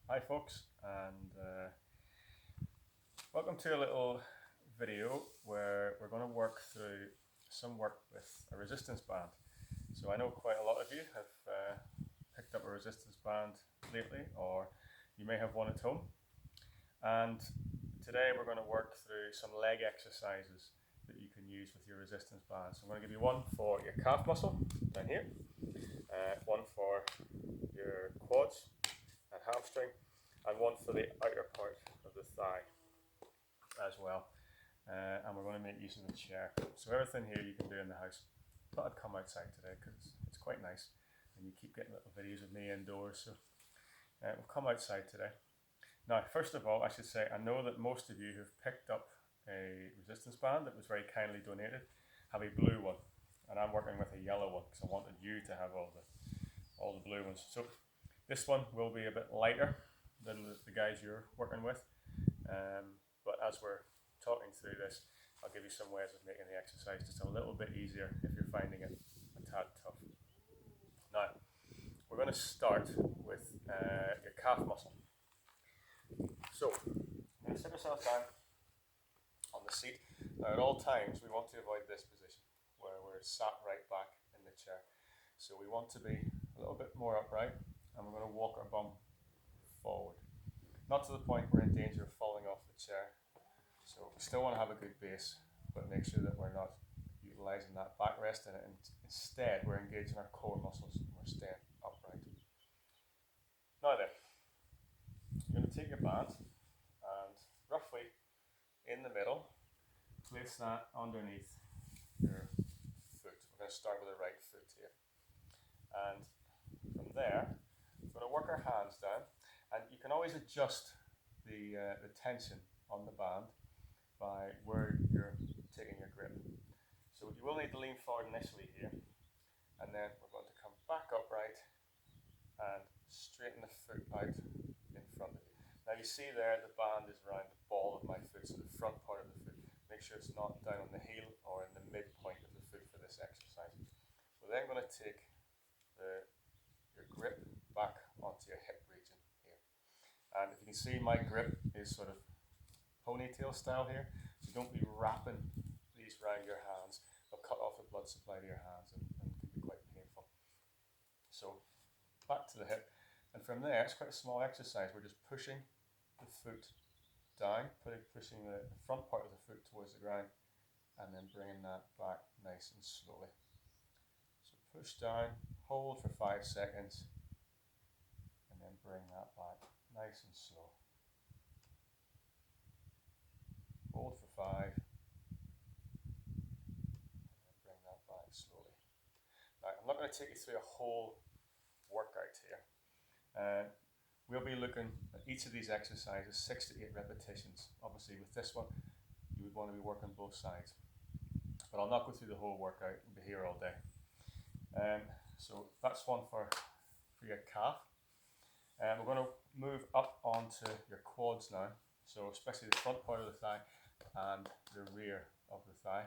Hi folks, and welcome to a little video where we're going to work through some work with a resistance band. So I know quite a lot of you have picked up a resistance band lately, or you may have one at home. And today we're going to work through some leg exercises that you can use with your resistance band. So I'm going to give you one for your calf muscle down here, one for your quads and hamstring, and one for the outer part of the thigh as well. And we're going to make use of the chair. So everything here you can do in the house. Thought I'd come outside today because it's quite nice, and you keep getting little videos of me indoors. So we'll come outside today. Now, first of all, I should say I know that most of you who've picked up a resistance band that was very kindly donated have a blue one, and I'm working with a yellow one because I wanted you to have all the blue ones. So this one will be a bit lighter than the guys you're working with, but as we're talking through this, I'll give you some ways of making the exercise just a little bit easier if you're finding it a tad tough. Now, we're going to start with your calf muscle. So, I'm going to sit ourselves down on the seat. Now, at all times, we want to avoid this position where we're sat right back in the chair. So, we want to be a little bit more upright, and we're going to walk our bum forward. Not to the point we're in danger of falling off the chair. So we still want to have a good base, but make sure that we're not utilising that backrest in it, and instead we're engaging our core muscles and we're staying upright. Now then, you're going to take your band and roughly in the middle, place that underneath your foot. We're going to start with the right foot here. And from there, we're going to work our hands down, and you can always adjust the tension on the band by where you're taking your grip. So you will need to lean forward initially here, and then we're going to come back upright and straighten the foot out in front of you. Now you see there the band is around the ball of my foot, so the front part of the foot. Make sure it's not down on the heel or in the midpoint of the foot for this exercise. We're then going to take your grip back onto your hip region here. And if you can see, my grip is sort of ponytail style here, so don't be wrapping these around your hands. They'll cut off the blood supply to your hands and can be quite painful. So back to the hip, and from there it's quite a small exercise. We're just pushing the foot down, pushing the front part of the foot towards the ground, and then bringing that back nice and slowly. So push down, hold for 5 seconds, and then bring that back nice and slow. Hold for 5, and then bring that back slowly. Now, I'm not going to take you through a whole workout here. We'll be looking at each of these exercises 6 to 8 repetitions. Obviously, with this one, you would want to be working both sides. But I'll not go through the whole workout and be here all day. So that's one for your calf. We're going to move up onto your quads now. So especially the front part of the thigh and the rear of the thigh.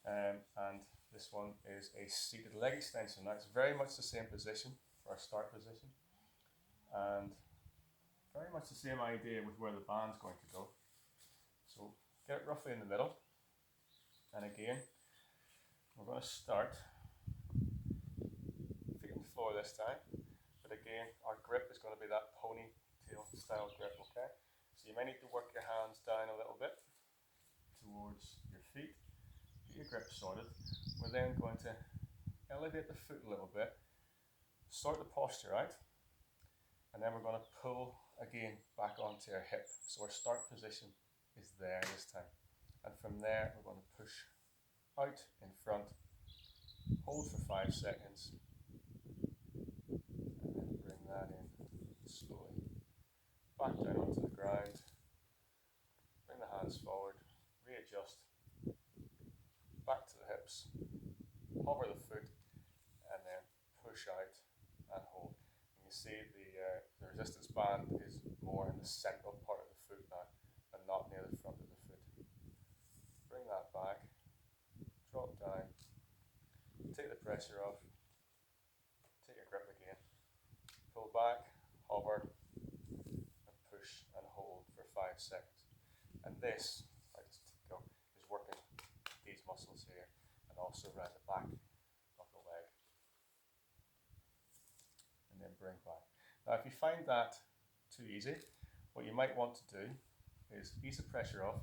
And this one is a seated leg extension. Now it's very much the same position for our start position, and very much the same idea with where the band's going to go. So get it roughly in the middle, and again we're going to start feet on the floor this time, but again our grip is going to be that ponytail style grip. Okay, so you may need to work your hands down a little bit towards your feet, get your grip sorted. We're then going to elevate the foot a little bit, sort the posture out, and then we're going to pull again back onto our hip. So our start position is there this time, and from there we're going to push out in front, hold for 5 seconds, and then bring that in slowly back down onto the ground. Bring the hands forward, readjust, back to the hips, hover the foot, and then push out and hold. And you see the resistance band is more in the central part of the foot now and not near the front of the foot. Bring that back, drop down, take the pressure off, take your grip again, pull back, hover, seconds. And this, if I just go, is working these muscles here and also around the back of the leg. And then bring back. Now if you find that too easy, what you might want to do is ease the pressure off,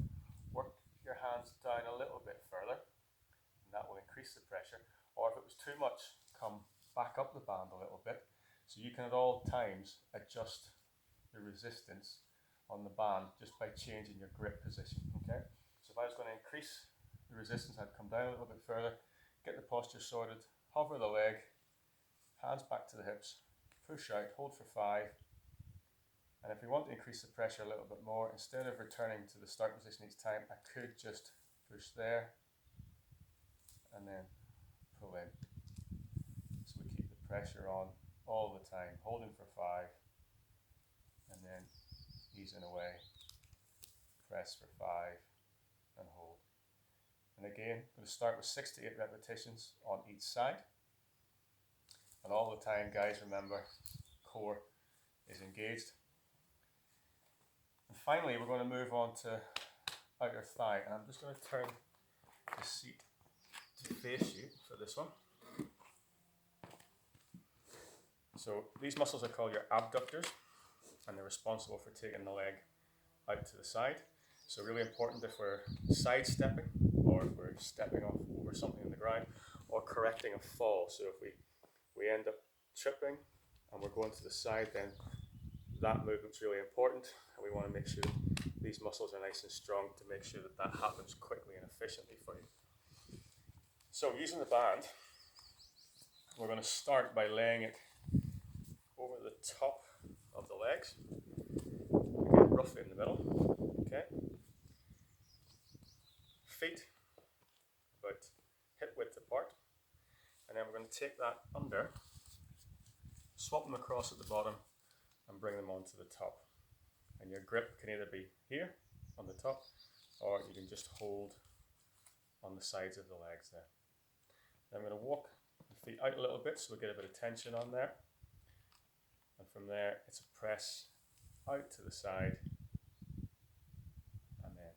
work your hands down a little bit further, and that will increase the pressure. Or if it was too much, come back up the band a little bit, so you can at all times adjust the resistance on the band just by changing your grip position. Okay, so if I was going to increase the resistance, I'd come down a little bit further, get the posture sorted, hover the leg, hands back to the hips, push out, hold for 5. And if we want to increase the pressure a little bit more, instead of returning to the start position each time, I could just push there and then pull in. So we keep the pressure on all the time, holding for 5 and then easing away, press for 5 and hold. And again, I'm going to start with 6 to 8 repetitions on each side. And all the time, guys, remember, core is engaged. And finally, we're going to move on to outer thigh. And I'm just going to turn the seat to face you for this one. So these muscles are called your abductors, and they're responsible for taking the leg out to the side. So really important if we're sidestepping, or if we're stepping off over something on the ground, or correcting a fall. So if we end up tripping and we're going to the side, then that movement's really important, and we want to make sure that these muscles are nice and strong to make sure that that happens quickly and efficiently for you. So using the band, we're going to start by laying it over the top of the legs, again, roughly in the middle. Okay. Feet about hip width apart, and then we're going to take that under, swap them across at the bottom, and bring them onto the top. And your grip can either be here on the top, or you can just hold on the sides of the legs there. Then I'm going to walk the feet out a little bit so we get a bit of tension on there. And from there, it's a press out to the side, and then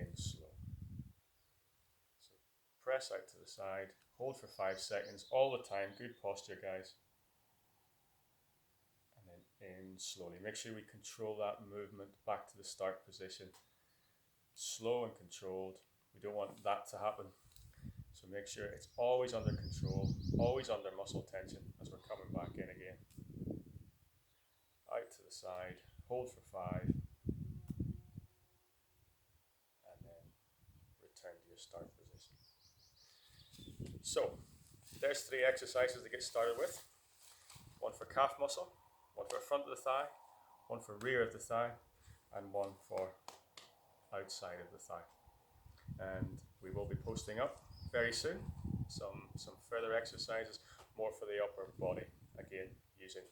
in slow. So press out to the side, hold for 5 seconds all the time. Good posture, guys. In slowly. Make sure we control that movement back to the start position. Slow and controlled. We don't want that to happen. So make sure it's always under control, always under muscle tension as we're coming back in again. Out to the side, hold for 5, and then return to your start position. So there's 3 exercises to get started with. One for calf muscle, one for front of the thigh, one for rear of the thigh, and one for outside of the thigh. And we will be posting up very soon some further exercises, more for the upper body, again using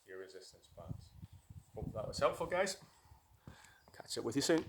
your resistance bands. Hope that was helpful, guys. Catch up with you soon.